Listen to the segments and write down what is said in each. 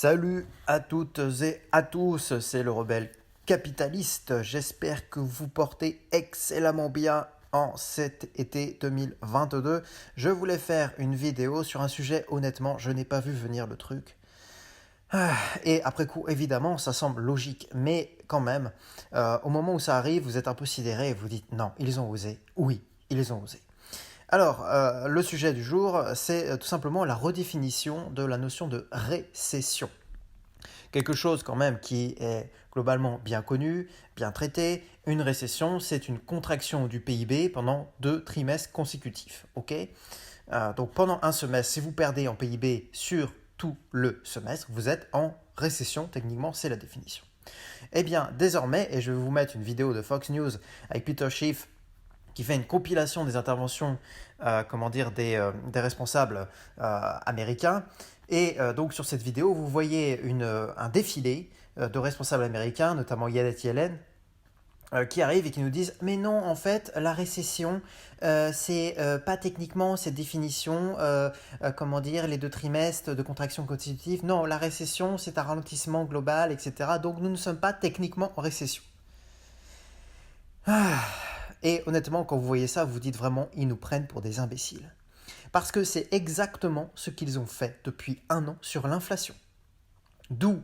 Salut à toutes et à tous, c'est le rebelle capitaliste. J'espère que vous portez excellemment bien en cet été 2022. Je voulais faire une vidéo sur un sujet, honnêtement, je n'ai pas vu venir le truc. Et après coup, évidemment, ça semble logique, mais quand même, au moment où ça arrive, vous êtes un peu sidéré et vous dites non, ils ont osé. Oui, ils ont osé. Alors, le sujet du jour, c'est tout simplement la redéfinition de la notion de récession. Quelque chose quand même qui est globalement bien connu, bien traité. Une récession, c'est une contraction du PIB pendant 2 trimestres consécutifs. Donc pendant un semestre, si vous perdez en PIB sur tout le semestre, vous êtes en récession, techniquement c'est la définition. Eh bien, désormais, et je vais vous mettre une vidéo de Fox News avec Peter Schiff qui fait une compilation des interventions des responsables américains. Et donc sur cette vidéo, vous voyez un défilé de responsables américains, notamment Janet Yellen, qui arrivent et qui nous disent mais non, en fait, la récession, c'est pas techniquement cette définition, les 2 trimestres de contraction consécutive. Non, la récession, c'est un ralentissement global, etc. Donc nous ne sommes pas techniquement en récession. Et honnêtement, quand vous voyez ça, vous dites vraiment, ils nous prennent pour des imbéciles. Parce que c'est exactement ce qu'ils ont fait depuis un an sur l'inflation. D'où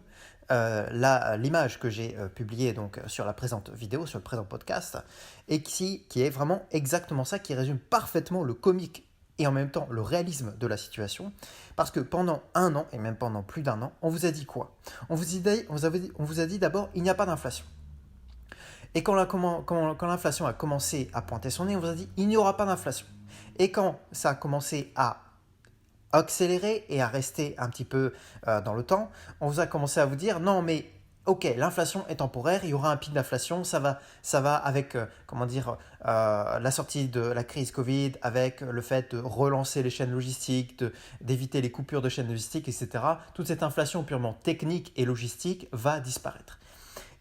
l'image que j'ai publiée donc, sur la présente vidéo, sur le présent podcast, et qui est vraiment exactement ça, qui résume parfaitement le comique et en même temps le réalisme de la situation. Parce que pendant un an, et même pendant plus d'un an, on vous a dit quoi ? On vous a dit d'abord, il n'y a pas d'inflation. Et quand l'inflation a commencé à pointer son nez, on vous a dit il n'y aura pas d'inflation. Et quand ça a commencé à accélérer et à rester un petit peu dans le temps, on vous a commencé à vous dire non mais ok, l'inflation est temporaire, il y aura un pic d'inflation, ça va avec la sortie de la crise Covid, avec le fait de relancer les chaînes logistiques, d'éviter les coupures de chaînes logistiques, etc. Toute cette inflation purement technique et logistique va disparaître.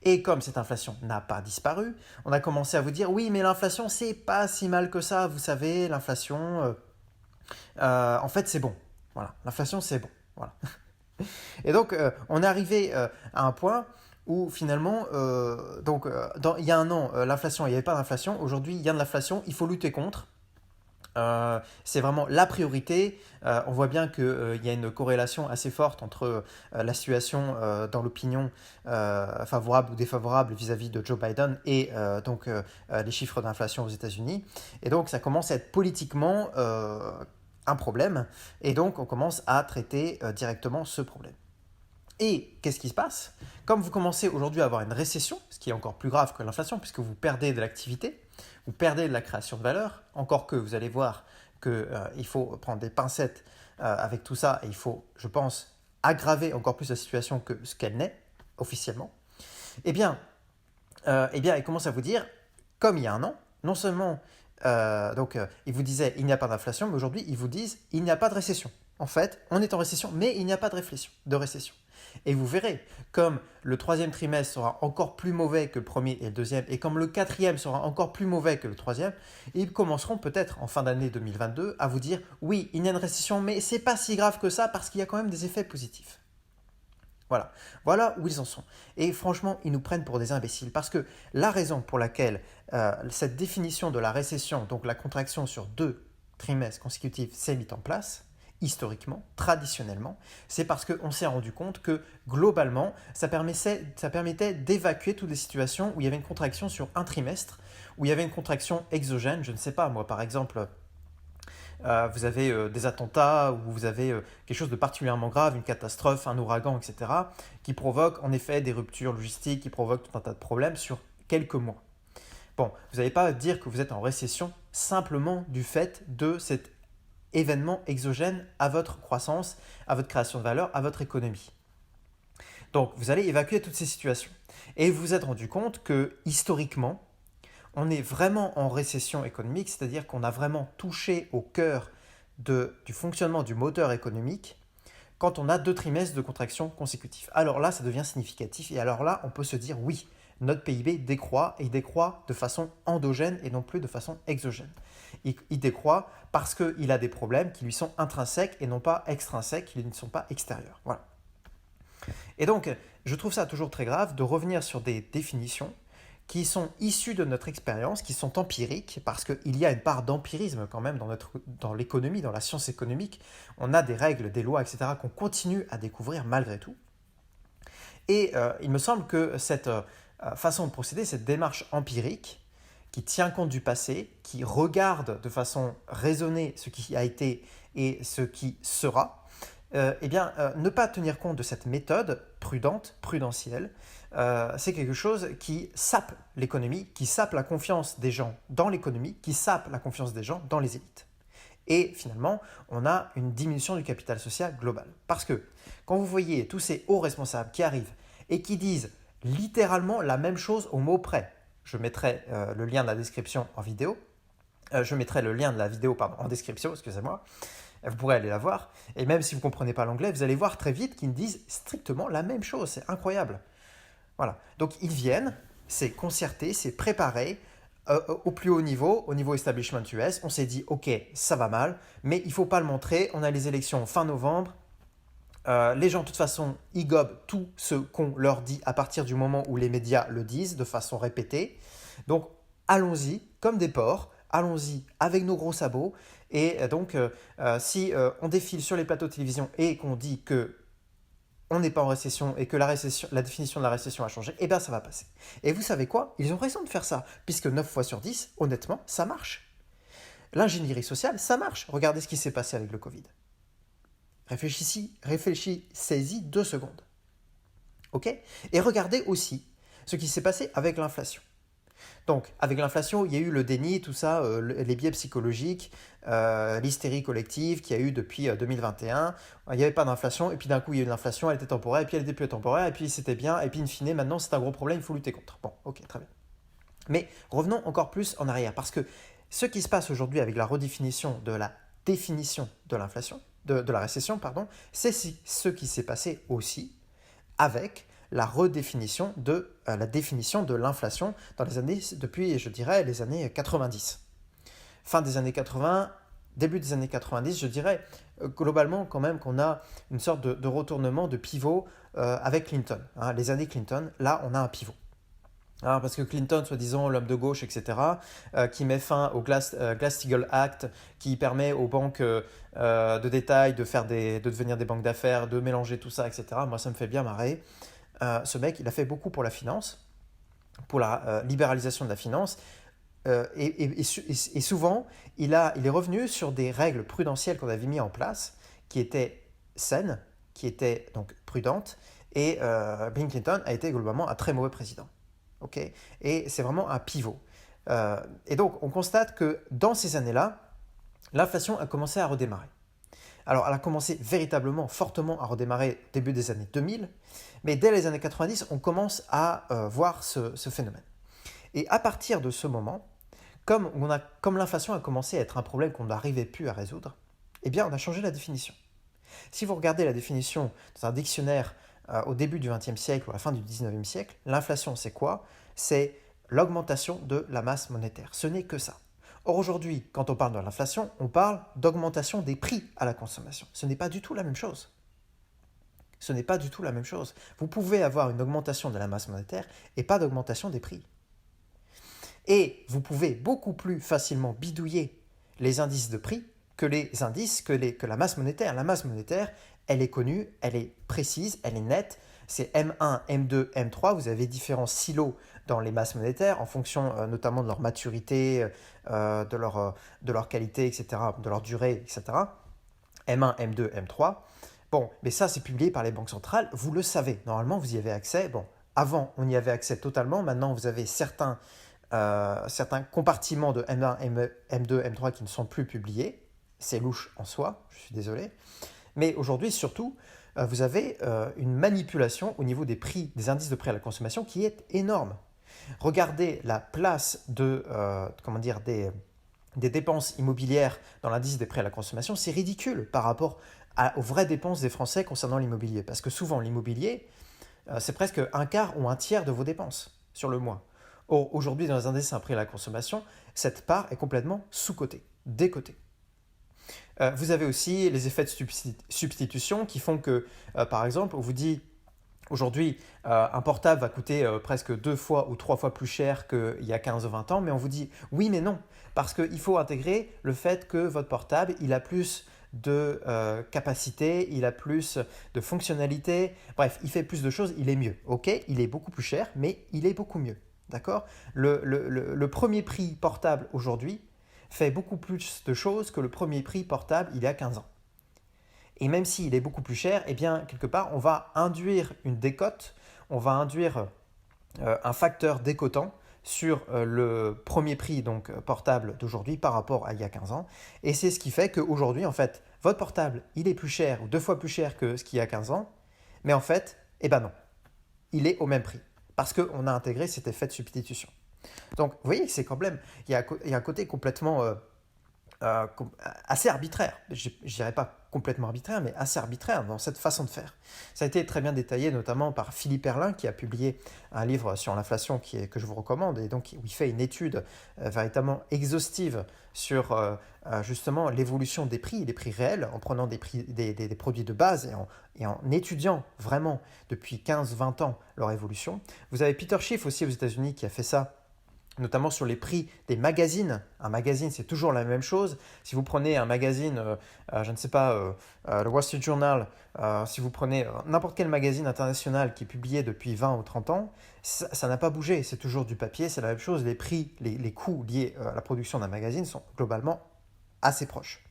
Et comme cette inflation n'a pas disparu, on a commencé à vous dire oui, mais l'inflation, c'est pas si mal que ça. Vous savez, l'inflation, en fait, c'est bon. Voilà, l'inflation, c'est bon. Voilà. Et donc, on est arrivé à un point où finalement, il y a un an, l'inflation, il n'y avait pas d'inflation. Aujourd'hui, il y a de l'inflation, il faut lutter contre. C'est vraiment la priorité. On voit bien qu'il y a une corrélation assez forte entre la situation dans l'opinion favorable ou défavorable vis-à-vis de Joe Biden et les chiffres d'inflation aux États-Unis. Et donc ça commence à être politiquement un problème. Et donc on commence à traiter directement ce problème. Et qu'est-ce qui se passe ? Comme vous commencez aujourd'hui à avoir une récession, ce qui est encore plus grave que l'inflation, puisque vous perdez de l'activité, vous perdez de la création de valeur, encore que vous allez voir qu'il faut prendre des pincettes avec tout ça, et il faut, je pense, aggraver encore plus la situation que ce qu'elle n'est, officiellement, il commence à vous dire, comme il y a un an, non seulement, ils vous disaient il n'y a pas d'inflation, mais aujourd'hui, ils vous disent il n'y a pas de récession. En fait, on est en récession, mais il n'y a pas de récession. Et vous verrez, comme le 3e trimestre sera encore plus mauvais que le 1er et le 2e, et comme le 4e sera encore plus mauvais que le 3e, ils commenceront peut-être en fin d'année 2022 à vous dire oui, il y a une récession, mais c'est pas si grave que ça parce qu'il y a quand même des effets positifs. Voilà où ils en sont. Et franchement, ils nous prennent pour des imbéciles parce que la raison pour laquelle cette définition de la récession, donc la contraction sur 2 trimestres consécutifs, s'est mise en place, historiquement, traditionnellement, c'est parce qu'on s'est rendu compte que globalement, ça permettait d'évacuer toutes les situations où il y avait une contraction sur un trimestre, où il y avait une contraction exogène, je ne sais pas, moi par exemple, vous avez des attentats ou vous avez quelque chose de particulièrement grave, une catastrophe, un ouragan, etc., qui provoque en effet des ruptures logistiques, qui provoquent tout un tas de problèmes sur quelques mois. Bon, vous n'allez pas dire que vous êtes en récession simplement du fait de cet événement exogène à votre croissance, à votre création de valeur, à votre économie. Donc, vous allez évacuer toutes ces situations. Et vous vous êtes rendu compte que, historiquement, on est vraiment en récession économique, c'est-à-dire qu'on a vraiment touché au cœur du fonctionnement du moteur économique quand on a 2 trimestres de contraction consécutifs. Alors là, ça devient significatif et alors là, on peut se dire oui, notre PIB décroît et il décroît de façon endogène et non plus de façon exogène. Il décroît parce qu'il a des problèmes qui lui sont intrinsèques et non pas extrinsèques, qui ne sont pas extérieurs. Voilà. Et donc, je trouve ça toujours très grave de revenir sur des définitions qui sont issues de notre expérience, qui sont empiriques, parce qu'il y a une part d'empirisme quand même dans l'économie, dans la science économique. On a des règles, des lois, etc., qu'on continue à découvrir malgré tout. Et il me semble que cette façon de procéder, cette démarche empirique, qui tient compte du passé, qui regarde de façon raisonnée ce qui a été et ce qui sera, ne pas tenir compte de cette méthode prudente, prudentielle, c'est quelque chose qui sape l'économie, qui sape la confiance des gens dans l'économie, qui sape la confiance des gens dans les élites. Et finalement, on a une diminution du capital social global. Parce que quand vous voyez tous ces hauts responsables qui arrivent et qui disent littéralement la même chose au mot près, je mettrai le lien de la description en vidéo, je mettrai le lien de la vidéo en description, excusez-moi, vous pourrez aller la voir, et même si vous ne comprenez pas l'anglais, vous allez voir très vite qu'ils disent strictement la même chose, c'est incroyable. Voilà, donc ils viennent, c'est concerté, c'est préparé, au plus haut niveau, au niveau establishment US, on s'est dit ok, ça va mal, mais il ne faut pas le montrer, on a les élections fin novembre, les gens de toute façon, ils gobent tout ce qu'on leur dit à partir du moment où les médias le disent de façon répétée, donc allons-y comme des porcs, allons-y avec nos gros sabots, et donc si on défile sur les plateaux de télévision et qu'on dit que on n'est pas en récession et que la définition de la récession a changé, eh bien ça va passer. Et vous savez quoi? Ils ont raison de faire ça, puisque 9 fois sur 10, honnêtement, ça marche. L'ingénierie sociale, ça marche. Regardez ce qui s'est passé avec le Covid. Réfléchissez-y 2 secondes. Ok? Et regardez aussi ce qui s'est passé avec l'inflation. Donc, avec l'inflation, il y a eu le déni, tout ça, les biais psychologiques, l'hystérie collective qu'il y a eu depuis 2021. Il n'y avait pas d'inflation, et puis d'un coup, il y a eu de l'inflation, elle était temporaire, et puis elle était plus temporaire, et puis c'était bien, et puis in fine, maintenant, c'est un gros problème, il faut lutter contre. Bon, ok, très bien. Mais revenons encore plus en arrière, parce que ce qui se passe aujourd'hui avec la redéfinition de la définition de l'inflation, de la récession, pardon, c'est ce qui s'est passé aussi avec la redéfinition de la définition de l'inflation dans les années, depuis, je dirais, les années 90. Fin des années 80, début des années 90, je dirais globalement quand même qu'on a une sorte de retournement, de pivot avec Clinton. Hein, les années Clinton, là, on a un pivot. Alors, parce que Clinton, soi-disant l'homme de gauche, etc., qui met fin au Glass-Steagall Act, qui permet aux banques de détail de devenir des banques d'affaires, de mélanger tout ça, etc. Moi, ça me fait bien marrer. Ce mec, il a fait beaucoup pour la finance, pour la libéralisation de la finance, et souvent, il est revenu sur des règles prudentielles qu'on avait mis en place, qui étaient saines, qui étaient donc prudentes, et Bill Clinton a été globalement un très mauvais président. Okay, et c'est vraiment un pivot. Et donc, on constate que dans ces années-là, l'inflation a commencé à redémarrer. Alors, elle a commencé véritablement, fortement à redémarrer au début des années 2000, mais dès les années 90, on commence à voir ce phénomène. Et à partir de ce moment, comme l'inflation a commencé à être un problème qu'on n'arrivait plus à résoudre, eh bien, on a changé la définition. Si vous regardez la définition dans un dictionnaire au début du XXe siècle ou à la fin du XIXe siècle, l'inflation, c'est quoi? C'est l'augmentation de la masse monétaire. Ce n'est que ça. Or aujourd'hui, quand on parle de l'inflation, on parle d'augmentation des prix à la consommation. Ce n'est pas du tout la même chose. Ce n'est pas du tout la même chose. Vous pouvez avoir une augmentation de la masse monétaire et pas d'augmentation des prix. Et vous pouvez beaucoup plus facilement bidouiller les indices de prix que les indices, que la masse monétaire. La masse monétaire, elle est connue, elle est précise, elle est nette. C'est M1, M2, M3. Vous avez différents silos dans les masses monétaires en fonction notamment de leur maturité, de leur qualité, etc., de leur durée, etc. M1, M2, M3. Bon, mais ça, c'est publié par les banques centrales. Vous le savez. Normalement, vous y avez accès. Bon, avant, on y avait accès totalement. Maintenant, vous avez certains compartiments de M1, M2, M3 qui ne sont plus publiés. C'est louche en soi, je suis désolé. Mais aujourd'hui, surtout, vous avez une manipulation au niveau des prix, des indices de prix à la consommation qui est énorme. Regardez la place des dépenses immobilières dans l'indice des prix à la consommation, c'est ridicule par rapport aux vraies dépenses des Français concernant l'immobilier. Parce que souvent, l'immobilier, c'est presque un quart ou un tiers de vos dépenses sur le mois. Or, aujourd'hui, dans les indices à prix à la consommation, cette part est complètement sous-cotée, décotée. Vous avez aussi les effets de substitution qui font que, par exemple, on vous dit Aujourd'hui, un portable va coûter presque 2 fois ou 3 fois plus cher qu'il y a 15 ou 20 ans, mais on vous dit oui mais non, parce qu'il faut intégrer le fait que votre portable, il a plus de capacité, il a plus de fonctionnalités, bref, il fait plus de choses, il est mieux. Ok, il est beaucoup plus cher, mais il est beaucoup mieux. D'accord. Le premier prix portable aujourd'hui fait beaucoup plus de choses que le premier prix portable il y a 15 ans. Et même s'il est beaucoup plus cher, eh bien, quelque part, on va induire une décote, on va induire un facteur décotant sur le premier prix donc portable d'aujourd'hui par rapport à il y a 15 ans. Et c'est ce qui fait qu'aujourd'hui, en fait, votre portable, il est plus cher ou 2 fois plus cher que ce qu'il y a 15 ans. Mais en fait, eh ben non, il est au même prix parce qu'on a intégré cet effet de substitution. Donc, vous voyez que c'est quand même, il y a un côté complètement assez arbitraire. Je ne dirais pas complètement arbitraire, mais assez arbitraire dans cette façon de faire. Ça a été très bien détaillé notamment par Philippe Erlin qui a publié un livre sur l'inflation que je vous recommande et donc où il fait une étude véritablement exhaustive sur justement l'évolution des prix, les prix réels, en prenant des produits de base et en étudiant vraiment depuis 15-20 ans leur évolution. Vous avez Peter Schiff aussi aux États-Unis qui a fait ça, notamment sur les prix des magazines. Un magazine, c'est toujours la même chose. Si vous prenez un magazine, je ne sais pas, le Wall Street Journal, si vous prenez n'importe quel magazine international qui est publié depuis 20 ou 30 ans, ça n'a pas bougé. C'est toujours du papier, c'est la même chose. Les prix, les coûts liés à la production d'un magazine sont globalement assez proches.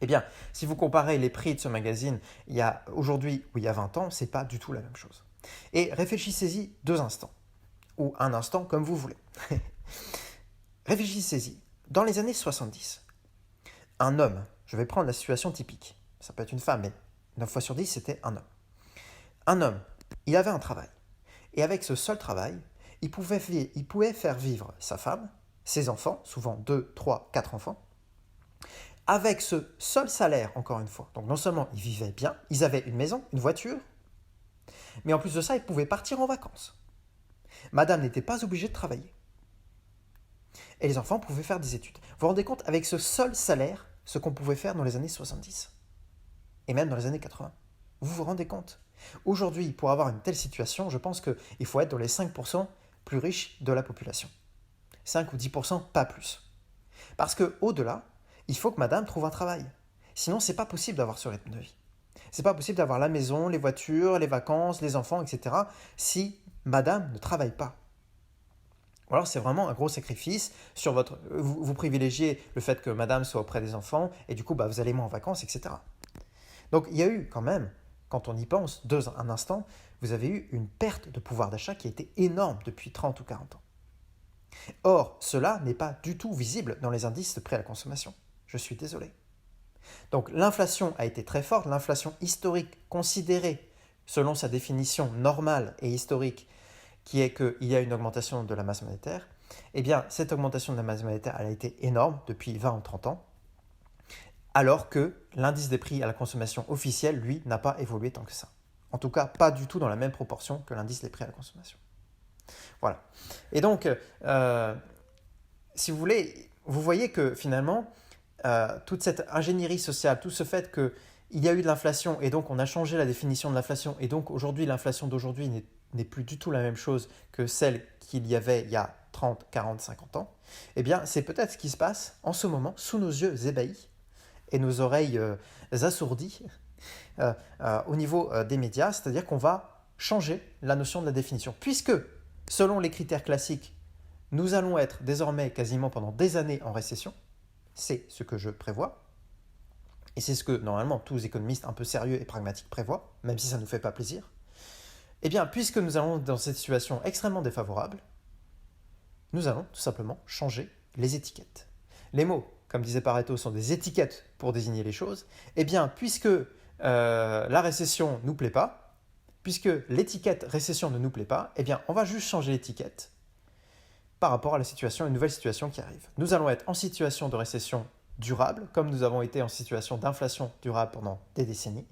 Eh bien, si vous comparez les prix de ce magazine il y a aujourd'hui ou il y a 20 ans, ce n'est pas du tout la même chose. Et réfléchissez-y 2 instants, ou un instant comme vous voulez. Réfléchissez-y. Dans les années 70, un homme, je vais prendre la situation typique, ça peut être une femme, mais 9 fois sur 10, c'était un homme. Un homme, il avait un travail. Et avec ce seul travail, il pouvait faire vivre sa femme, ses enfants, souvent 2, 3, 4 enfants, avec ce seul salaire, encore une fois. Donc non seulement ils vivaient bien, ils avaient une maison, une voiture, mais en plus de ça, ils pouvaient partir en vacances. Madame n'était pas obligée de travailler. Et les enfants pouvaient faire des études. Vous vous rendez compte, avec ce seul salaire, ce qu'on pouvait faire dans les années 70 et même dans les années 80. Vous vous rendez compte? Aujourd'hui, pour avoir une telle situation, je pense qu'il faut être dans les 5% plus riches de la population. 5 ou 10%, pas plus. Parce qu'au-delà, il faut que madame trouve un travail. Sinon, ce n'est pas possible d'avoir ce rythme de vie. Ce n'est pas possible d'avoir la maison, les voitures, les vacances, les enfants, etc. si madame ne travaille pas. Ou alors c'est vraiment un gros sacrifice sur votre... Vous privilégiez le fait que madame soit auprès des enfants et du coup vous allez moins en vacances, etc. Donc il y a eu quand même, quand on y pense, un instant, vous avez eu une perte de pouvoir d'achat qui a été énorme depuis 30 ou 40 ans. Or, cela n'est pas du tout visible dans les indices de prix à la consommation. Je suis désolé. Donc l'inflation a été très forte, l'inflation historique considérée selon sa définition normale et historique qui est qu'il y a une augmentation de la masse monétaire, eh bien, cette augmentation de la masse monétaire elle a été énorme depuis 20 ou 30 ans, alors que l'indice des prix à la consommation officiel, lui, n'a pas évolué tant que ça. En tout cas, pas du tout dans la même proportion que l'indice des prix à la consommation. Voilà. Et donc, si vous voulez, vous voyez que finalement, toute cette ingénierie sociale, tout ce fait qu'il y a eu de l'inflation et donc on a changé la définition de l'inflation et donc aujourd'hui, l'inflation d'aujourd'hui n'est plus du tout la même chose que celle qu'il y avait il y a 30, 40, 50 ans, eh bien, c'est peut-être ce qui se passe en ce moment sous nos yeux ébahis et nos oreilles assourdies au niveau des médias, c'est-à-dire qu'on va changer la notion de la définition. Puisque, selon les critères classiques, nous allons être désormais quasiment pendant des années en récession, c'est ce que je prévois, et c'est ce que normalement tous les économistes un peu sérieux et pragmatiques prévoient, même si ça ne nous fait pas plaisir. Eh bien, puisque nous allons dans cette situation extrêmement défavorable, nous allons tout simplement changer les étiquettes. Les mots, comme disait Pareto, sont des étiquettes pour désigner les choses. Eh bien, puisque la récession ne nous plaît pas, puisque l'étiquette récession ne nous plaît pas, eh bien, on va juste changer l'étiquette par rapport à la situation, une nouvelle situation qui arrive. Nous allons être en situation de récession durable, comme nous avons été en situation d'inflation durable pendant des décennies.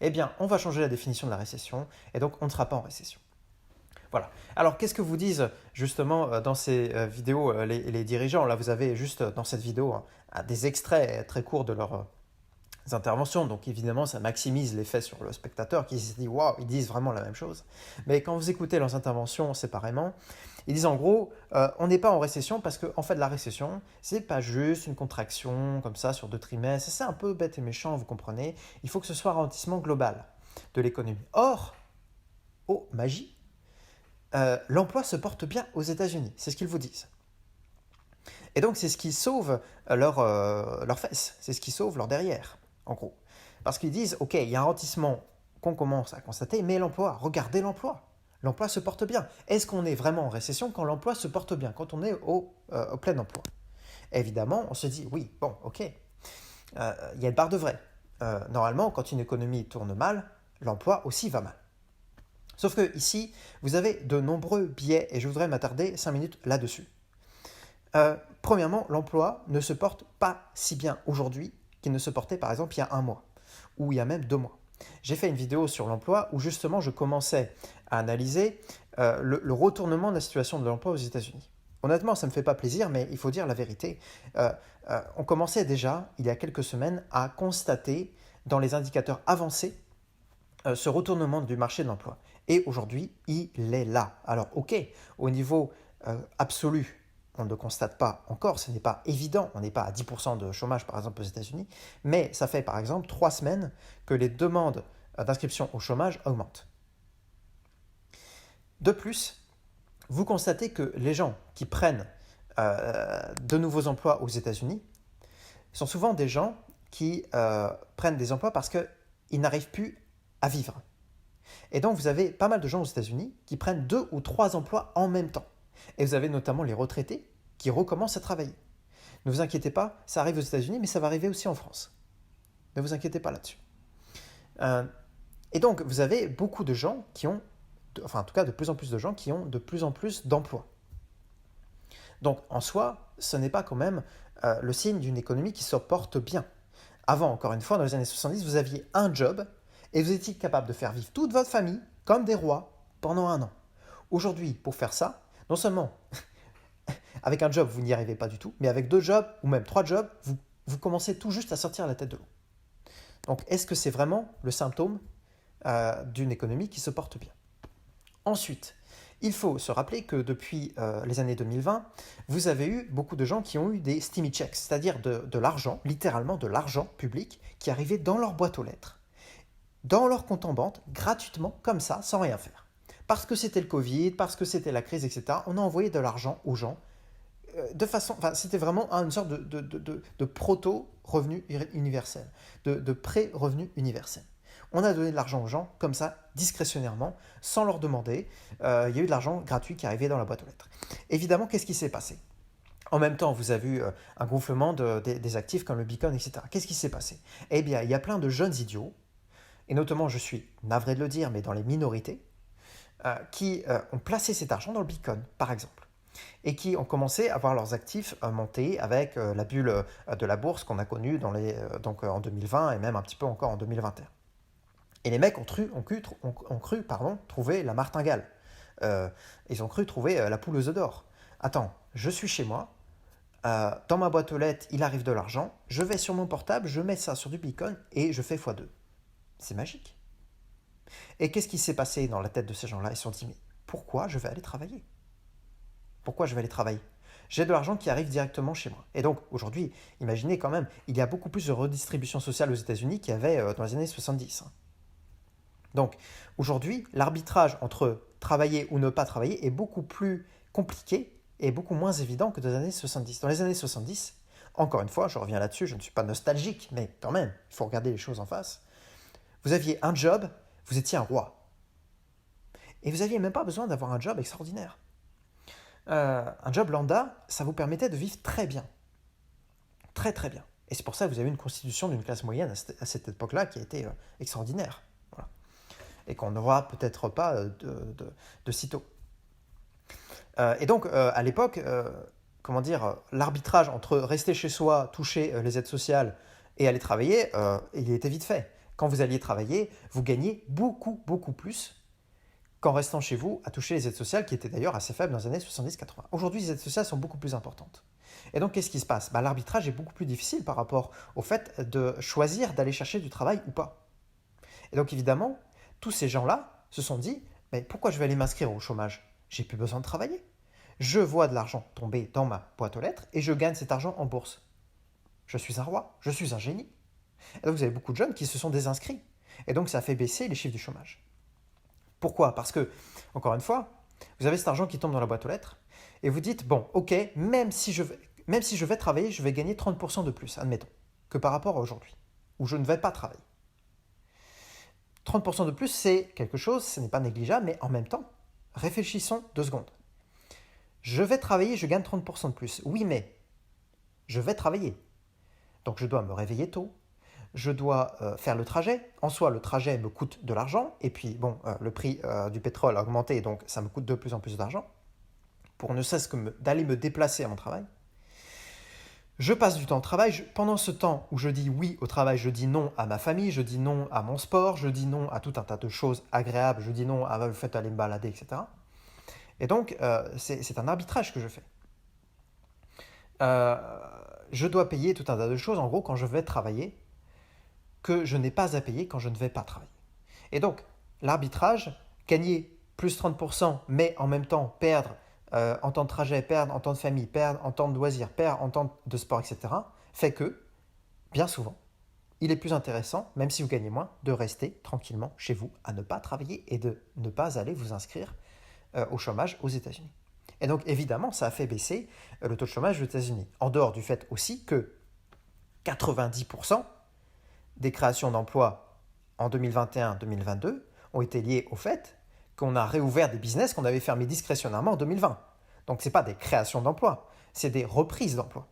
Eh bien, on va changer la définition de la récession et donc on ne sera pas en récession. Voilà. Alors, qu'est-ce que vous disent justement dans ces vidéos les dirigeants? Là, vous avez juste dans cette vidéo des extraits très courts de leurs interventions. Donc évidemment, ça maximise l'effet sur le spectateur qui se dit « Waouh, ils disent vraiment la même chose ». Mais quand vous écoutez leurs interventions séparément, ils disent en gros on n'est pas en récession parce qu'en fait, la récession, c'est pas juste une contraction comme ça sur 2 trimestres. C'est un peu bête et méchant, vous comprenez. Il faut que ce soit un ralentissement global de l'économie. Or, oh, magie, l'emploi se porte bien aux États-Unis. C'est ce qu'ils vous disent. Et donc, c'est ce qui sauve leurs fesses. C'est ce qui sauve leur derrière, en gros. Parce qu'ils disent, OK, il y a un ralentissement qu'on commence à constater, mais l'emploi, regardez l'emploi. L'emploi se porte bien. Est-ce qu'on est vraiment en récession quand l'emploi se porte bien, quand on est au plein emploi? Évidemment, on se dit, oui, bon, OK, il y a une part de vrai. Normalement, quand une économie tourne mal, l'emploi aussi va mal. Sauf que ici, vous avez de nombreux biais, et je voudrais m'attarder 5 minutes là-dessus. Premièrement, l'emploi ne se porte pas si bien aujourd'hui qu'il ne se portait par exemple il y a 1 mois, ou il y a même 2 mois. J'ai fait une vidéo sur l'emploi où justement je commençais à analyser le retournement de la situation de l'emploi aux États-Unis. Honnêtement, ça ne me fait pas plaisir, mais il faut dire la vérité. On commençait déjà, il y a quelques semaines, à constater dans les indicateurs avancés ce retournement du marché de l'emploi. Et aujourd'hui, il est là. Alors ok, au niveau absolu, on ne le constate pas encore, ce n'est pas évident, on n'est pas à 10% de chômage par exemple aux États-Unis, mais ça fait par exemple 3 semaines que les demandes d'inscription au chômage augmentent. De plus, vous constatez que les gens qui prennent de nouveaux emplois aux États-Unis sont souvent des gens qui prennent des emplois parce qu'ils n'arrivent plus à vivre. Et donc vous avez pas mal de gens aux États-Unis qui prennent 2 ou 3 emplois en même temps. Et vous avez notamment les retraités qui recommencent à travailler. Ne vous inquiétez pas, ça arrive aux États-Unis, mais ça va arriver aussi en France. Ne vous inquiétez pas là-dessus. Et donc, vous avez beaucoup de gens qui ont, enfin en tout cas de plus en plus de gens qui ont de plus en plus d'emplois. Donc en soi, ce n'est pas quand même le signe d'une économie qui se porte bien. Avant, encore une fois, dans les années 70, vous aviez un job et vous étiez capable de faire vivre toute votre famille comme des rois pendant 1 an. Aujourd'hui, pour faire ça, non seulement avec un job, vous n'y arrivez pas du tout, mais avec 2 jobs ou même 3 jobs, vous commencez tout juste à sortir la tête de l'eau. Donc, est-ce que c'est vraiment le symptôme d'une économie qui se porte bien? Ensuite, il faut se rappeler que depuis les années 2020, vous avez eu beaucoup de gens qui ont eu des stimmy checks, c'est-à-dire de l'argent, littéralement de l'argent public, qui arrivait dans leur boîte aux lettres, dans leur compte en banque, gratuitement, comme ça, sans rien faire. Parce que c'était le Covid, parce que c'était la crise, etc., on a envoyé de l'argent aux gens de façon, enfin, c'était vraiment une sorte de proto-revenu universel, de pré-revenu universel. On a donné de l'argent aux gens, comme ça, discrétionnairement, sans leur demander. Il y a eu de l'argent gratuit qui arrivait dans la boîte aux lettres. Évidemment, qu'est-ce qui s'est passé? En même temps, vous avez eu un gonflement des actifs comme le Bitcoin, etc. Qu'est-ce qui s'est passé? Eh bien, il y a plein de jeunes idiots, et notamment, je suis navré de le dire, mais dans les minorités, qui ont placé cet argent dans le Bitcoin, par exemple, et qui ont commencé à voir leurs actifs monter avec la bulle de la bourse qu'on a connue donc, en 2020 et même un petit peu encore en 2021. Et les mecs ont cru trouver la martingale. Ils ont cru trouver la poule aux œufs d'or. Attends, je suis chez moi, dans ma boîte aux lettres, il arrive de l'argent, je vais sur mon portable, je mets ça sur du Bitcoin et je fais x2. C'est magique. Et qu'est-ce qui s'est passé dans la tête de ces gens-là? Ils se sont dit, mais pourquoi je vais aller travailler? Pourquoi je vais aller travailler? J'ai de l'argent qui arrive directement chez moi. Et donc, aujourd'hui, imaginez quand même, il y a beaucoup plus de redistribution sociale aux États-Unis qu'il y avait dans les années 70. Donc, aujourd'hui, l'arbitrage entre travailler ou ne pas travailler est beaucoup plus compliqué et beaucoup moins évident que dans les années 70. Dans les années 70, encore une fois, je reviens là-dessus, je ne suis pas nostalgique, mais quand même, il faut regarder les choses en face. Vous aviez un job, vous étiez un roi. Et vous n'aviez même pas besoin d'avoir un job extraordinaire. Un job lambda, ça vous permettait de vivre très bien. Très très bien. Et c'est pour ça que vous avez une constitution d'une classe moyenne à cette époque-là qui a été extraordinaire. Voilà. Et qu'on n'aura peut-être pas de sitôt. Et donc, à l'époque, l'arbitrage entre rester chez soi, toucher les aides sociales et aller travailler, il était vite fait. Quand vous alliez travailler, vous gagnez beaucoup, beaucoup plus qu'en restant chez vous à toucher les aides sociales, qui étaient d'ailleurs assez faibles dans les années 70-80. Aujourd'hui, les aides sociales sont beaucoup plus importantes. Et donc, qu'est-ce qui se passe? L'arbitrage est beaucoup plus difficile par rapport au fait de choisir d'aller chercher du travail ou pas. Et donc, évidemment, tous ces gens-là se sont dit, mais pourquoi je vais aller m'inscrire au chômage? J'ai plus besoin de travailler. Je vois de l'argent tomber dans ma boîte aux lettres et je gagne cet argent en bourse. Je suis un roi, je suis un génie. Et donc, vous avez beaucoup de jeunes qui se sont désinscrits. Et donc, ça a fait baisser les chiffres du chômage. Pourquoi? Parce que, encore une fois, vous avez cet argent qui tombe dans la boîte aux lettres et vous dites, bon, ok, même si je vais travailler, je vais gagner 30% de plus, admettons, que par rapport à aujourd'hui, où je ne vais pas travailler. 30% de plus, c'est quelque chose, ce n'est pas négligeable, mais en même temps, réfléchissons 2 secondes. Je vais travailler, je gagne 30% de plus. Oui, mais je vais travailler. Donc je dois me réveiller tôt, je dois faire le trajet. En soi, le trajet me coûte de l'argent, et puis bon, le prix du pétrole a augmenté, donc ça me coûte de plus en plus d'argent, pour ne cesse que d'aller me déplacer à mon travail. Je passe du temps au travail. Pendant ce temps où je dis oui au travail, je dis non à ma famille, je dis non à mon sport, je dis non à tout un tas de choses agréables, je dis non à le fait d'aller me balader, etc. Et donc, c'est un arbitrage que je fais. Je dois payer tout un tas de choses, en gros, quand je vais travailler, que je n'ai pas à payer quand je ne vais pas travailler. Et donc, l'arbitrage, gagner plus 30%, mais en même temps perdre en temps de trajet, perdre en temps de famille, perdre en temps de loisirs, perdre en temps de sport, etc., fait que, bien souvent, il est plus intéressant, même si vous gagnez moins, de rester tranquillement chez vous, à ne pas travailler et de ne pas aller vous inscrire au chômage aux États-Unis. Et donc, évidemment, ça a fait baisser le taux de chômage aux États-Unis. En dehors du fait aussi que 90% des créations d'emplois en 2021-2022 ont été liées au fait qu'on a réouvert des business qu'on avait fermés discrétionnairement en 2020. Donc, ce n'est pas des créations d'emplois, c'est des reprises d'emplois.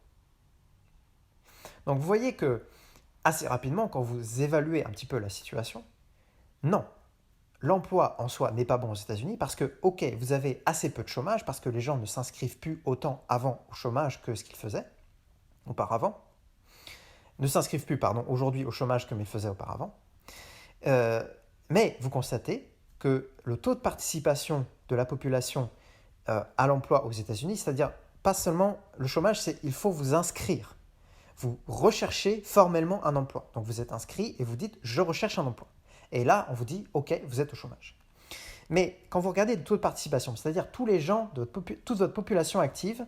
Donc, vous voyez que, assez rapidement, quand vous évaluez un petit peu la situation, non, l'emploi en soi n'est pas bon aux États-Unis parce que, ok, vous avez assez peu de chômage parce que les gens ne s'inscrivent plus autant avant au chômage que ce qu'ils faisaient auparavant, ne s'inscrivent plus, aujourd'hui au chômage comme ils faisaient auparavant. Mais vous constatez que le taux de participation de la population à l'emploi aux États-Unis, c'est-à-dire pas seulement le chômage, c'est il faut vous inscrire. Vous recherchez formellement un emploi. Donc vous êtes inscrit et vous dites « je recherche un emploi ». Et là, on vous dit « ok, vous êtes au chômage ». Mais quand vous regardez le taux de participation, c'est-à-dire tous les gens, toute votre population active,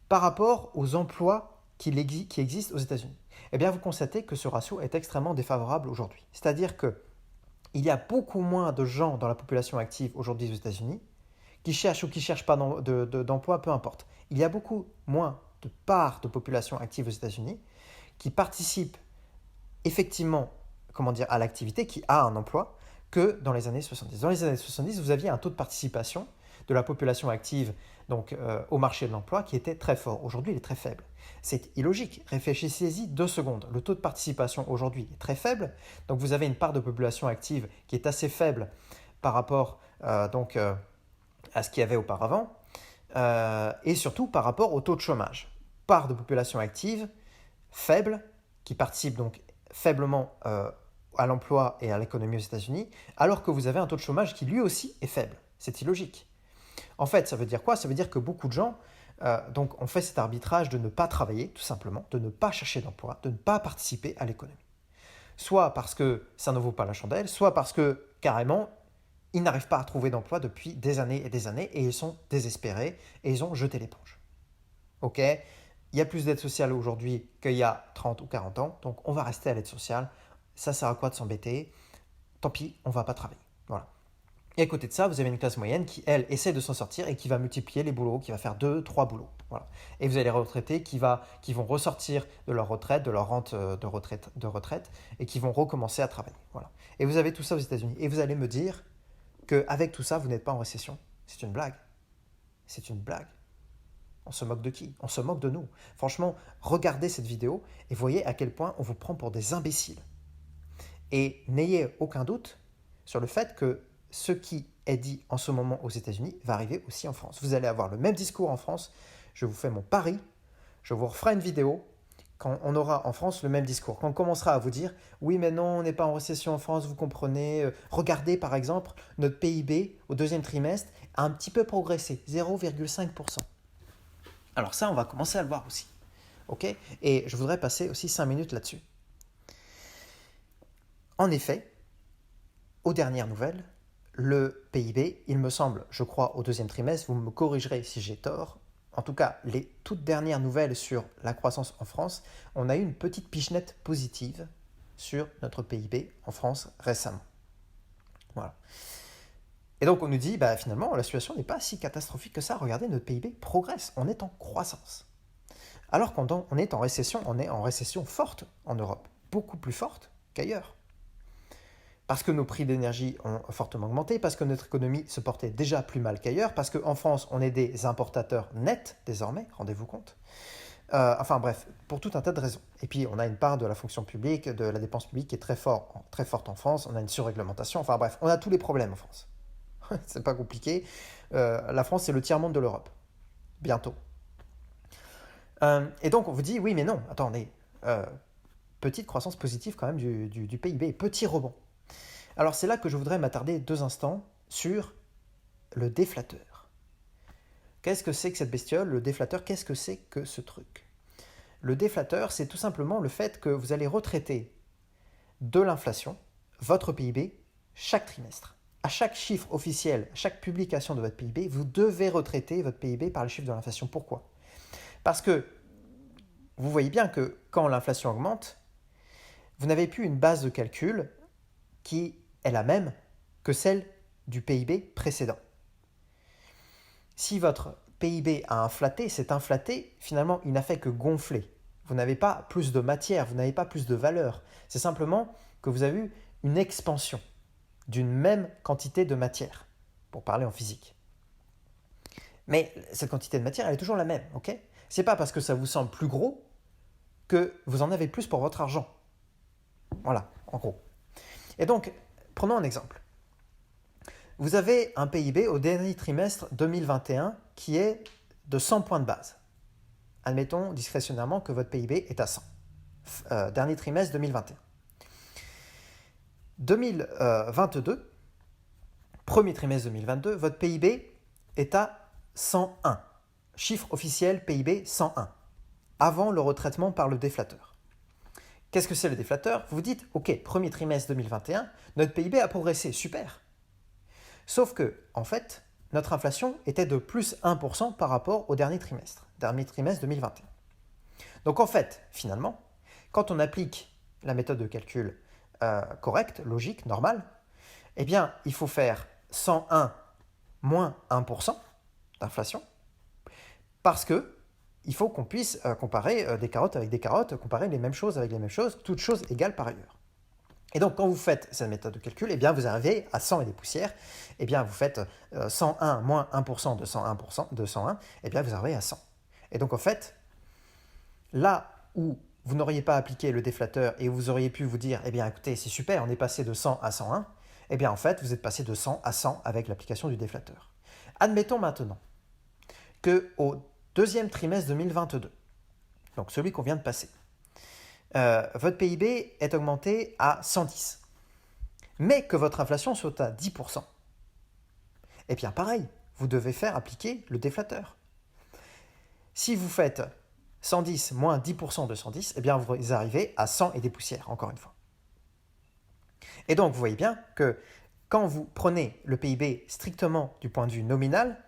par rapport aux emplois qui existent aux États-Unis, eh bien vous constatez que ce ratio est extrêmement défavorable aujourd'hui. C'est-à-dire qu'il y a beaucoup moins de gens dans la population active aujourd'hui aux États-Unis qui cherchent ou qui ne cherchent pas d'emploi, peu importe. Il y a beaucoup moins de parts de population active aux États-Unis qui participent effectivement à l'activité, qui a un emploi, que dans les années 70. Dans les années 70, vous aviez un taux de participation de la population active au marché de l'emploi qui était très fort. Aujourd'hui, il est très faible. C'est illogique. Réfléchissez-y 2 secondes. Le taux de participation aujourd'hui est très faible. Donc, vous avez une part de population active qui est assez faible par rapport à ce qu'il y avait auparavant et surtout par rapport au taux de chômage. Part de population active faible qui participe donc faiblement à l'emploi et à l'économie aux États-Unis, alors que vous avez un taux de chômage qui lui aussi est faible. C'est illogique. En fait, ça veut dire quoi? Ça veut dire que beaucoup de gens ont fait cet arbitrage de ne pas travailler, tout simplement, de ne pas chercher d'emploi, de ne pas participer à l'économie. Soit parce que ça ne vaut pas la chandelle, soit parce que, carrément, ils n'arrivent pas à trouver d'emploi depuis des années et ils sont désespérés et ils ont jeté l'éponge. Ok, il y a plus d'aide sociale aujourd'hui qu'il y a 30 ou 40 ans, donc on va rester à l'aide sociale. Ça sert à quoi de s'embêter? Tant pis, on ne va pas travailler. Voilà. Et à côté de ça, vous avez une classe moyenne qui, elle, essaie de s'en sortir et qui va multiplier les boulots, qui va faire 2, 3 boulots. Voilà. Et vous avez les retraités qui vont ressortir de leur retraite, de leur rente de retraite, et qui vont recommencer à travailler. Voilà. Et vous avez tout ça aux États-Unis. Et vous allez me dire qu'avec tout ça, vous n'êtes pas en récession. C'est une blague. C'est une blague. On se moque de qui? On se moque de nous. Franchement, regardez cette vidéo et voyez à quel point on vous prend pour des imbéciles. Et n'ayez aucun doute sur le fait que ce qui est dit en ce moment aux États-Unis va arriver aussi en France. Vous allez avoir le même discours en France. Je vous fais mon pari. Je vous referai une vidéo quand on aura en France le même discours. Quand on commencera à vous dire « Oui, mais non, on n'est pas en récession en France, vous comprenez. Regardez, par exemple, notre PIB au 2e trimestre a un petit peu progressé, 0,5%. » Alors ça, on va commencer à le voir aussi. Ok. Et je voudrais passer aussi 5 minutes là-dessus. En effet, aux dernières nouvelles, le PIB, il me semble, je crois, au deuxième trimestre, vous me corrigerez si j'ai tort, en tout cas, les toutes dernières nouvelles sur la croissance en France, on a eu une petite pichenette positive sur notre PIB en France récemment. Voilà. Et donc on nous dit, finalement, la situation n'est pas si catastrophique que ça. Regardez, notre PIB progresse, on est en croissance. Alors qu'on est en récession, on est en récession forte en Europe, beaucoup plus forte qu'ailleurs. Parce que nos prix d'énergie ont fortement augmenté, parce que notre économie se portait déjà plus mal qu'ailleurs, parce qu'en France, on est des importateurs nets désormais, rendez-vous compte. Enfin bref, pour tout un tas de raisons. Et puis, on a une part de la fonction publique, de la dépense publique qui est très forte en France, on a une surréglementation, enfin bref, on a tous les problèmes en France. C'est pas compliqué. La France, c'est le tiers-monde de l'Europe. Bientôt. Et donc, on vous dit, oui, mais non, attendez. Petite croissance positive quand même du PIB, petit rebond. Alors c'est là que je voudrais m'attarder 2 instants sur le déflateur. Qu'est-ce que c'est que cette bestiole, le déflateur? Qu'est-ce que c'est que ce truc? Le déflateur, c'est tout simplement le fait que vous allez retraiter de l'inflation votre PIB chaque trimestre. À chaque chiffre officiel, à chaque publication de votre PIB, vous devez retraiter votre PIB par le chiffre de l'inflation. Pourquoi? Parce que vous voyez bien que quand l'inflation augmente, vous n'avez plus une base de calcul qui est la même que celle du PIB précédent. Si votre PIB a inflaté, cet inflaté, finalement, il n'a fait que gonfler. Vous n'avez pas plus de matière, vous n'avez pas plus de valeur. C'est simplement que vous avez eu une expansion d'une même quantité de matière, pour parler en physique. Mais cette quantité de matière, elle est toujours la même, ok? C'est pas parce que ça vous semble plus gros que vous en avez plus pour votre argent. Voilà, en gros. Et donc, prenons un exemple. Vous avez un PIB au dernier trimestre 2021 qui est de 100 points de base. Admettons discrétionnairement que votre PIB est à 100. Dernier trimestre 2021. 2022, premier trimestre 2022, votre PIB est à 101. Chiffre officiel PIB 101. Avant le retraitement par le déflateur. Qu'est-ce que c'est le déflateur? Vous vous dites, ok, premier trimestre 2021, notre PIB a progressé, super. Sauf que, en fait, notre inflation était de plus 1% par rapport au dernier trimestre 2021. Donc en fait, finalement, quand on applique la méthode de calcul correcte, logique, normale, eh bien, il faut faire 101 moins 1% d'inflation, parce que il faut qu'on puisse comparer des carottes avec des carottes, comparer les mêmes choses avec les mêmes choses, toutes choses égales par ailleurs. Et donc, quand vous faites cette méthode de calcul, eh bien, vous arrivez à 100 et des poussières. Eh bien, vous faites 101 moins 1% de 101%, de 101, eh bien, vous arrivez à 100. Et donc, en fait, là où vous n'auriez pas appliqué le déflateur et vous auriez pu vous dire, eh bien, écoutez, c'est super, on est passé de 100 à 101, eh bien, en fait, vous êtes passé de 100 à 100 avec l'application du déflateur. Admettons maintenant qu'au deuxième trimestre 2022, donc celui qu'on vient de passer, votre PIB est augmenté à 110, mais que votre inflation soit à 10%. Eh bien pareil, vous devez faire appliquer le déflateur. Si vous faites 110 moins 10% de 110, eh bien vous arrivez à 100 et des poussières, encore une fois. Et donc vous voyez bien que quand vous prenez le PIB strictement du point de vue nominal,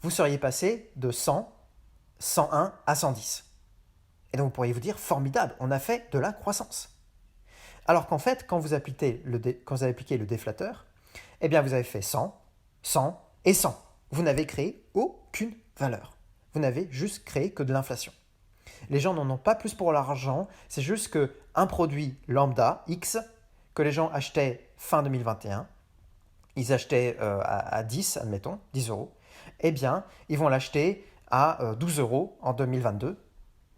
vous seriez passé de 100, 101 à 110. Et donc vous pourriez vous dire, formidable, on a fait de la croissance. Alors qu'en fait, quand vous appliquez le déflateur, eh bien vous avez fait 100, 100 et 100. Vous n'avez créé aucune valeur. Vous n'avez juste créé que de l'inflation. Les gens n'en ont pas plus pour l'argent, c'est juste qu'un produit lambda, X, que les gens achetaient fin 2021, ils achetaient à 10, admettons, 10 euros, eh bien, ils vont l'acheter à 12 euros en 2022,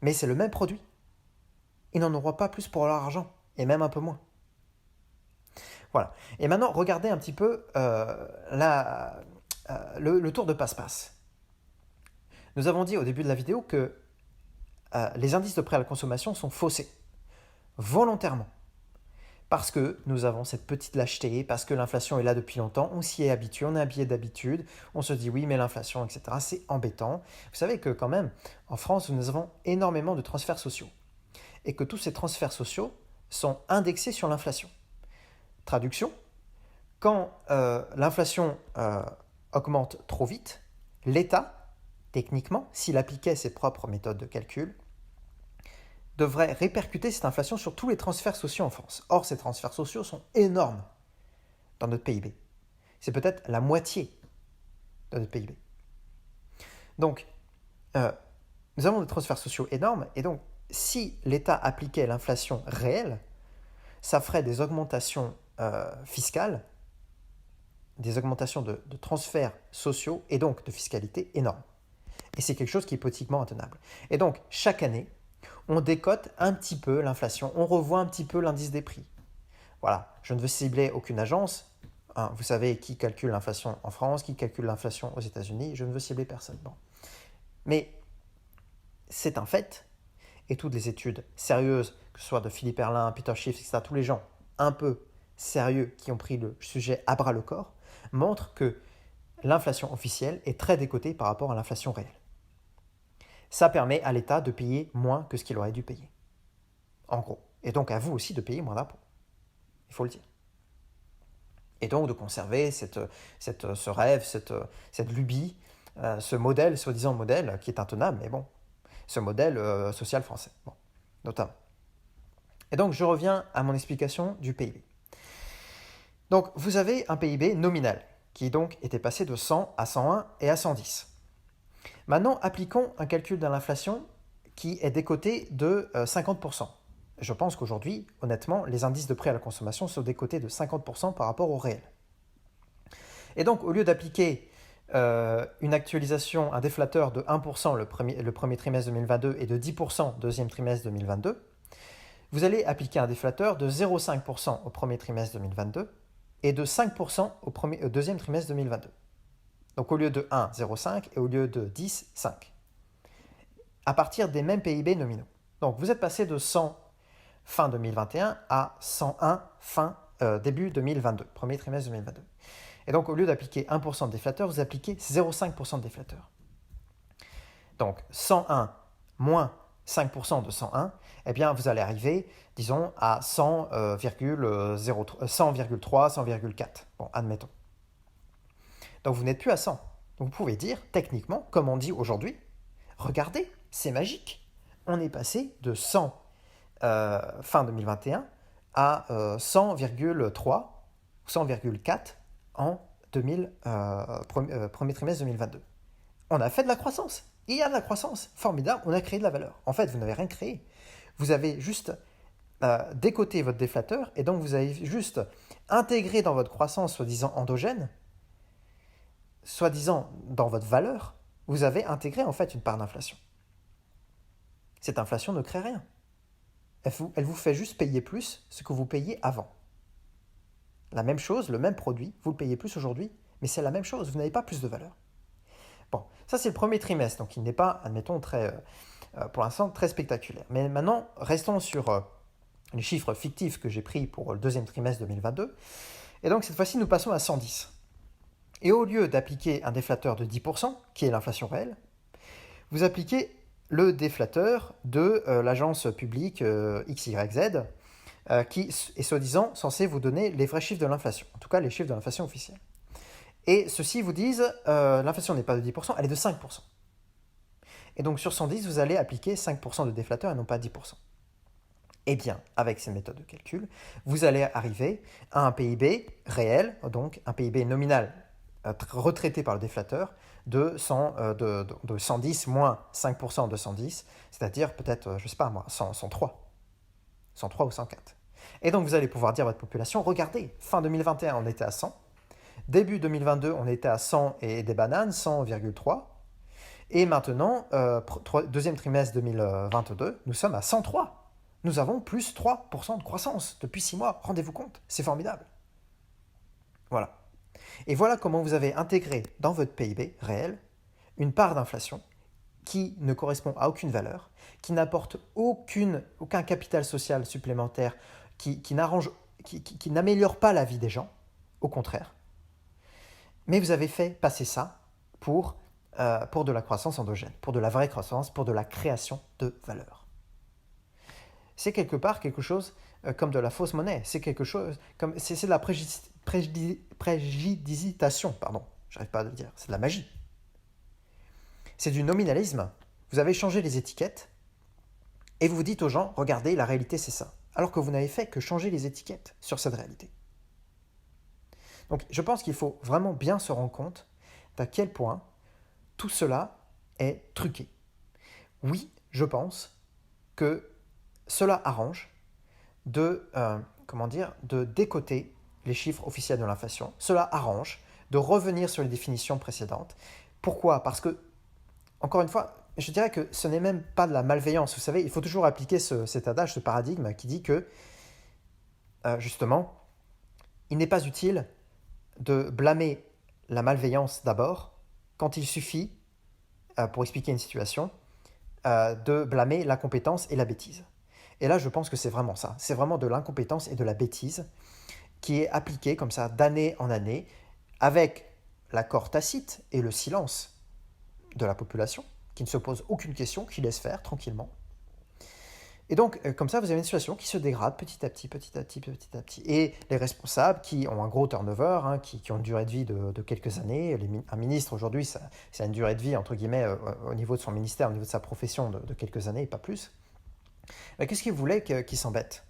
mais c'est le même produit. Ils n'en auront pas plus pour leur argent, et même un peu moins. Voilà. Et maintenant, regardez un petit peu le tour de passe-passe. Nous avons dit au début de la vidéo que les indices de prêt à la consommation sont faussés, volontairement. Parce que nous avons cette petite lâcheté, parce que l'inflation est là depuis longtemps, on s'y est habitué, on est habillé d'habitude, on se dit oui mais l'inflation, etc. C'est embêtant. Vous savez que quand même, en France, nous avons énormément de transferts sociaux. Et que tous ces transferts sociaux sont indexés sur l'inflation. Traduction, quand l'inflation augmente trop vite, l'État, techniquement, s'il appliquait ses propres méthodes de calcul, devrait répercuter cette inflation sur tous les transferts sociaux en France. Or, ces transferts sociaux sont énormes dans notre PIB. C'est peut-être la moitié de notre PIB. Donc, nous avons des transferts sociaux énormes, et donc, si l'État appliquait l'inflation réelle, ça ferait des augmentations fiscales, des augmentations de transferts sociaux, et donc de fiscalité énormes. Et c'est quelque chose qui est politiquement intenable. Et donc, chaque année, on décote un petit peu l'inflation, on revoit un petit peu l'indice des prix. Voilà, je ne veux cibler aucune agence. Hein, vous savez qui calcule l'inflation en France, qui calcule l'inflation aux États-Unis, je ne veux cibler personne. Bon. Mais c'est un fait, et toutes les études sérieuses, que ce soit de Philippe Erlin, Peter Schiff, etc., tous les gens un peu sérieux qui ont pris le sujet à bras le corps, montrent que l'inflation officielle est très décotée par rapport à l'inflation réelle. Ça permet à l'État de payer moins que ce qu'il aurait dû payer. En gros. Et donc à vous aussi de payer moins d'impôts. Il faut le dire. Et donc de conserver ce rêve, cette lubie, ce modèle, soi-disant modèle, qui est intenable, mais bon, ce modèle social français, bon, notamment. Et donc je reviens à mon explication du PIB. Donc vous avez un PIB nominal, qui donc était passé de 100 à 101 et à 110. Maintenant, appliquons un calcul de l'inflation qui est décoté de 50%. Je pense qu'aujourd'hui, honnêtement, les indices de prix à la consommation sont décotés de 50% par rapport au réel. Et donc, au lieu d'appliquer une actualisation, un déflateur de 1% le premier trimestre 2022 et de 10% deuxième trimestre 2022, vous allez appliquer un déflateur de 0,5% au premier trimestre 2022 et de 5% au deuxième trimestre 2022. Donc au lieu de 1, 0,5 et au lieu de 10, 5. À partir des mêmes PIB nominaux. Donc vous êtes passé de 100 fin 2021 à 101 début 2022, premier trimestre 2022. Et donc au lieu d'appliquer 1% de déflateur, vous appliquez 0,5% de déflateur. Donc 101 moins 5% de 101, eh bien vous allez arriver, disons, à 100,3, 100,4. Bon, admettons. Donc vous n'êtes plus à 100. Donc vous pouvez dire, techniquement, comme on dit aujourd'hui, regardez, c'est magique. On est passé de 100 fin 2021 à 100,3 ou 100,4 en premier trimestre 2022. On a fait de la croissance. Il y a de la croissance. Formidable, on a créé de la valeur. En fait, vous n'avez rien créé. Vous avez juste décoté votre déflateur et donc vous avez juste intégré dans votre croissance soi-disant endogène, soi-disant dans votre valeur, vous avez intégré en fait une part d'inflation. Cette inflation ne crée rien. Elle vous fait juste payer plus ce que vous payez avant. La même chose, le même produit, vous le payez plus aujourd'hui, mais c'est la même chose, vous n'avez pas plus de valeur. Bon, ça c'est le premier trimestre, donc il n'est pas, admettons, pour l'instant très spectaculaire. Mais maintenant, restons sur les chiffres fictifs que j'ai pris pour le deuxième trimestre 2022. Et donc cette fois-ci, nous passons à 110. Et au lieu d'appliquer un déflateur de 10%, qui est l'inflation réelle, vous appliquez le déflateur de l'agence publique XYZ, qui est soi-disant censé vous donner les vrais chiffres de l'inflation, en tout cas les chiffres de l'inflation officielle. Et ceux-ci vous disent l'inflation n'est pas de 10%, elle est de 5%. Et donc sur 110, vous allez appliquer 5% de déflateur et non pas 10%. Eh bien, avec ces méthodes de calcul, vous allez arriver à un PIB réel, donc un PIB nominal retraité par le déflateur, de 110 moins 5% de 110, c'est-à-dire peut-être, je ne sais pas moi, 103 ou 104. Et donc vous allez pouvoir dire à votre population, regardez, fin 2021 on était à 100, début 2022 on était à 100 et des bananes, 100,3, et maintenant, deuxième trimestre 2022, nous sommes à 103. Nous avons plus 3% de croissance depuis 6 mois, rendez-vous compte, c'est formidable. Voilà. Et voilà comment vous avez intégré dans votre PIB réel une part d'inflation qui ne correspond à aucune valeur, qui n'apporte aucun capital social supplémentaire, qui qui n'améliore pas la vie des gens, au contraire. Mais vous avez fait passer ça pour de la croissance endogène, pour de la vraie croissance, pour de la création de valeur. C'est quelque part quelque chose comme de la fausse monnaie, c'est quelque chose comme c'est de la préjudication, pardon, j'arrive pas à le dire, c'est de la magie. C'est du nominalisme. Vous avez changé les étiquettes et vous vous dites aux gens, regardez, la réalité c'est ça. Alors que vous n'avez fait que changer les étiquettes sur cette réalité. Donc je pense qu'il faut vraiment bien se rendre compte d'à quel point tout cela est truqué. Oui, je pense que cela arrange de décoter les chiffres officiels de l'inflation. Cela arrange de revenir sur les définitions précédentes. Pourquoi ? Parce que, encore une fois, je dirais que ce n'est même pas de la malveillance. Vous savez, il faut toujours appliquer cet adage, ce paradigme qui dit que, justement, il n'est pas utile de blâmer la malveillance d'abord quand il suffit, pour expliquer une situation, de blâmer l'incompétence et la bêtise. Et là, je pense que c'est vraiment ça. C'est vraiment de l'incompétence et de la bêtise qui est appliquée comme ça d'année en année avec l'accord tacite et le silence de la population qui ne se pose aucune question, qui laisse faire tranquillement. Et donc, comme ça, vous avez une situation qui se dégrade petit à petit, petit à petit, petit à petit. Et les responsables qui ont un gros turnover, qui ont une durée de vie de quelques années, un ministre aujourd'hui, ça a une durée de vie, entre guillemets, au niveau de son ministère, au niveau de sa profession, de quelques années, pas plus. Mais qu'est-ce qu'il voulait qu'il s'embête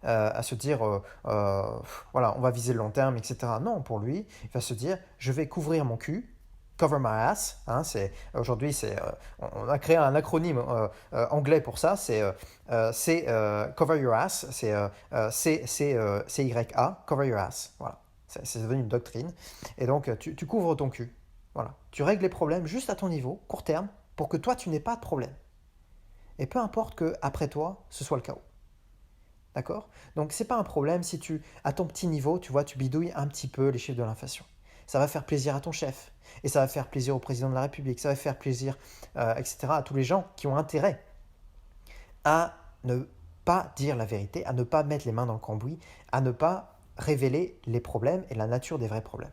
à se dire, voilà, on va viser le long terme, etc. Non, pour lui, il va se dire, je vais couvrir mon cul, cover my ass. Aujourd'hui, on a créé un acronyme anglais pour ça. C'est cover your ass. C'est CYA, cover your ass. Voilà, c'est devenu une doctrine. Et donc, tu couvres ton cul. Voilà, tu règles les problèmes juste à ton niveau, court terme, pour que toi, tu n'aies pas de problème. Et peu importe qu'après toi, ce soit le chaos. D'accord ? Donc, ce n'est pas un problème si à ton petit niveau, tu vois, tu bidouilles un petit peu les chiffres de l'inflation. Ça va faire plaisir à ton chef, et ça va faire plaisir au président de la République, ça va faire plaisir, etc., à tous les gens qui ont intérêt à ne pas dire la vérité, à ne pas mettre les mains dans le cambouis, à ne pas révéler les problèmes et la nature des vrais problèmes.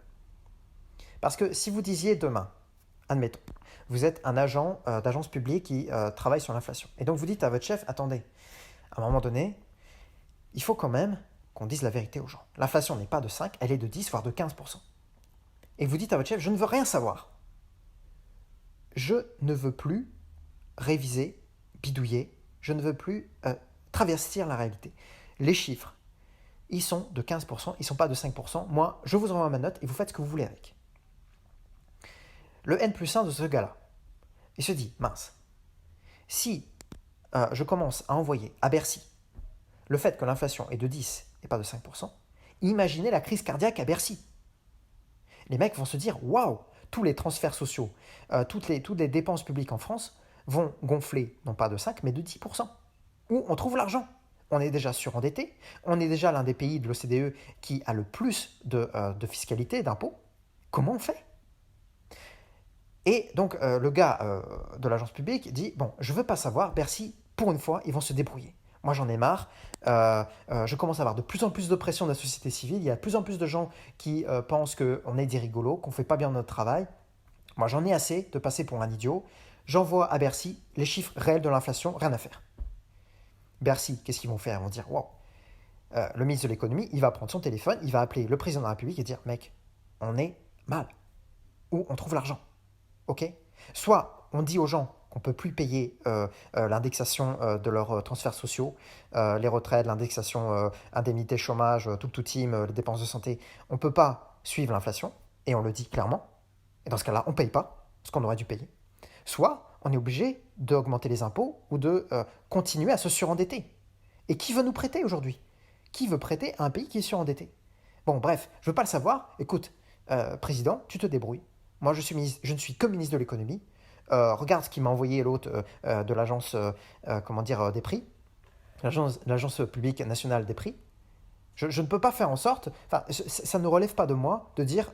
Parce que si vous disiez demain, admettons, vous êtes un agent d'agence publique qui travaille sur l'inflation, et donc vous dites à votre chef, attendez, à un moment donné, il faut quand même qu'on dise la vérité aux gens. L'inflation n'est pas de 5, elle est de 10, voire de 15%. Et vous dites à votre chef, je ne veux rien savoir. Je ne veux plus réviser, bidouiller, je ne veux plus travestir la réalité. Les chiffres, ils sont de 15%, ils ne sont pas de 5%. Moi, je vous envoie ma note et vous faites ce que vous voulez avec. Le N+1 de ce gars-là, il se dit, mince, si je commence à envoyer à Bercy le fait que l'inflation est de 10 et pas de 5%, imaginez la crise cardiaque à Bercy. Les mecs vont se dire, waouh, tous les transferts sociaux, toutes les dépenses publiques en France vont gonfler, non pas de 5, mais de 10%. Où on trouve l'argent. On est déjà surendetté, on est déjà l'un des pays de l'OCDE qui a le plus de fiscalité, d'impôts. Comment on fait ? Et donc le gars de l'agence publique dit, bon, je ne veux pas savoir, Bercy, pour une fois, ils vont se débrouiller. Moi, j'en ai marre. Je commence à avoir de plus en plus de pression de la société civile. Il y a de plus en plus de gens qui pensent qu'on est des rigolos, qu'on ne fait pas bien notre travail. Moi, j'en ai assez de passer pour un idiot. J'envoie à Bercy les chiffres réels de l'inflation, rien à faire. Bercy, qu'est-ce qu'ils vont faire ? Ils vont dire, wow. Le ministre de l'économie, il va prendre son téléphone, il va appeler le président de la République et dire, mec, on est mal. Où on trouve l'argent. Ok ? Soit on dit aux gens qu'on ne peut plus payer l'indexation de leurs transferts sociaux, les retraites, l'indexation indemnité chômage, tout team, les dépenses de santé. On ne peut pas suivre l'inflation, et on le dit clairement. Et dans ce cas-là, on ne paye pas ce qu'on aurait dû payer. Soit on est obligé d'augmenter les impôts ou de continuer à se surendetter. Et qui veut nous prêter aujourd'hui ? Qui veut prêter à un pays qui est surendetté ? Bon, bref, je ne veux pas le savoir. Écoute, président, tu te débrouilles. Moi, je ne suis que ministre de l'économie. Regarde ce qu'il m'a envoyé l'autre de l'agence des prix, l'agence publique nationale des prix. Je ne peux pas faire en sorte, ça ne relève pas de moi de dire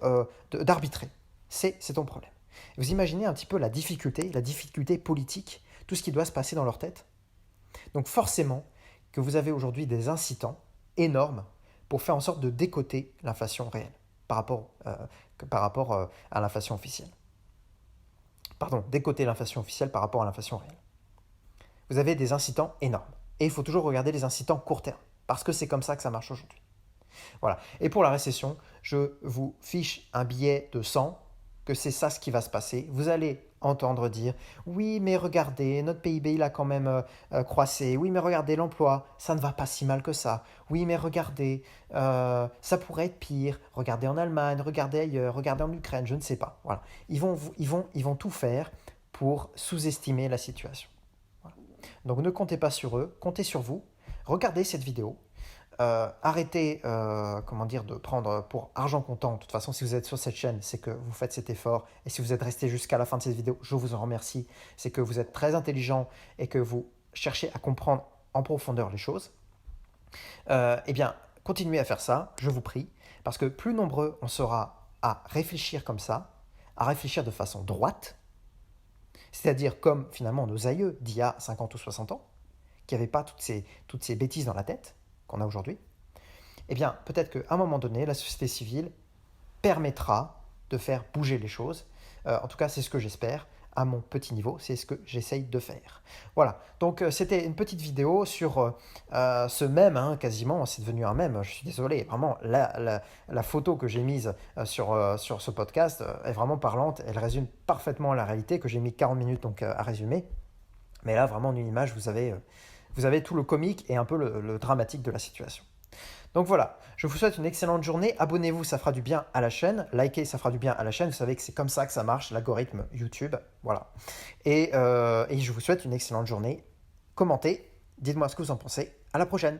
d'arbitrer. C'est ton problème. Vous imaginez un petit peu la difficulté politique, tout ce qui doit se passer dans leur tête. Donc forcément que vous avez aujourd'hui des incitants énormes pour faire en sorte de décoter l'inflation réelle par rapport à l'inflation officielle. Pardon, décoter l'inflation officielle par rapport à l'inflation réelle. Vous avez des incitants énormes. Et il faut toujours regarder les incitants court terme, parce que c'est comme ça que ça marche aujourd'hui. Voilà. Et pour la récession, je vous fiche un billet de 100, que c'est ça ce qui va se passer. Vous allez entendre dire « Oui, mais regardez, notre PIB, il a quand même croissé. Oui, mais regardez, l'emploi, ça ne va pas si mal que ça. Oui, mais regardez, ça pourrait être pire. Regardez en Allemagne, regardez ailleurs, regardez en Ukraine, je ne sais pas. » Voilà. Ils vont tout faire pour sous-estimer la situation. Voilà. Donc ne comptez pas sur eux, comptez sur vous. Regardez cette vidéo. Arrêtez de prendre pour argent comptant. De toute façon, si vous êtes sur cette chaîne, c'est que vous faites cet effort. Et si vous êtes resté jusqu'à la fin de cette vidéo, je vous en remercie. C'est que vous êtes très intelligent et que vous cherchez à comprendre en profondeur les choses. Eh bien, continuez à faire ça, je vous prie, parce que plus nombreux on sera à réfléchir comme ça, à réfléchir de façon droite, c'est-à-dire comme finalement nos aïeux d'il y a 50 ou 60 ans, qui n'avaient pas toutes ces bêtises dans la tête qu'on a aujourd'hui, eh bien, peut-être qu'à un moment donné, la société civile permettra de faire bouger les choses. En tout cas, c'est ce que j'espère. À mon petit niveau, c'est ce que j'essaye de faire. Voilà, donc c'était une petite vidéo sur ce mème, quasiment, c'est devenu un mème, je suis désolé, vraiment, la photo que j'ai mise sur ce podcast est vraiment parlante, elle résume parfaitement la réalité, que j'ai mis 40 minutes donc, à résumer. Mais là, vraiment, en une image, vous avez tout le comique et un peu le dramatique de la situation. Donc voilà, je vous souhaite une excellente journée. Abonnez-vous, ça fera du bien à la chaîne. Likez, ça fera du bien à la chaîne. Vous savez que c'est comme ça que ça marche, l'algorithme YouTube. Voilà. Et je vous souhaite une excellente journée. Commentez, dites-moi ce que vous en pensez. À la prochaine.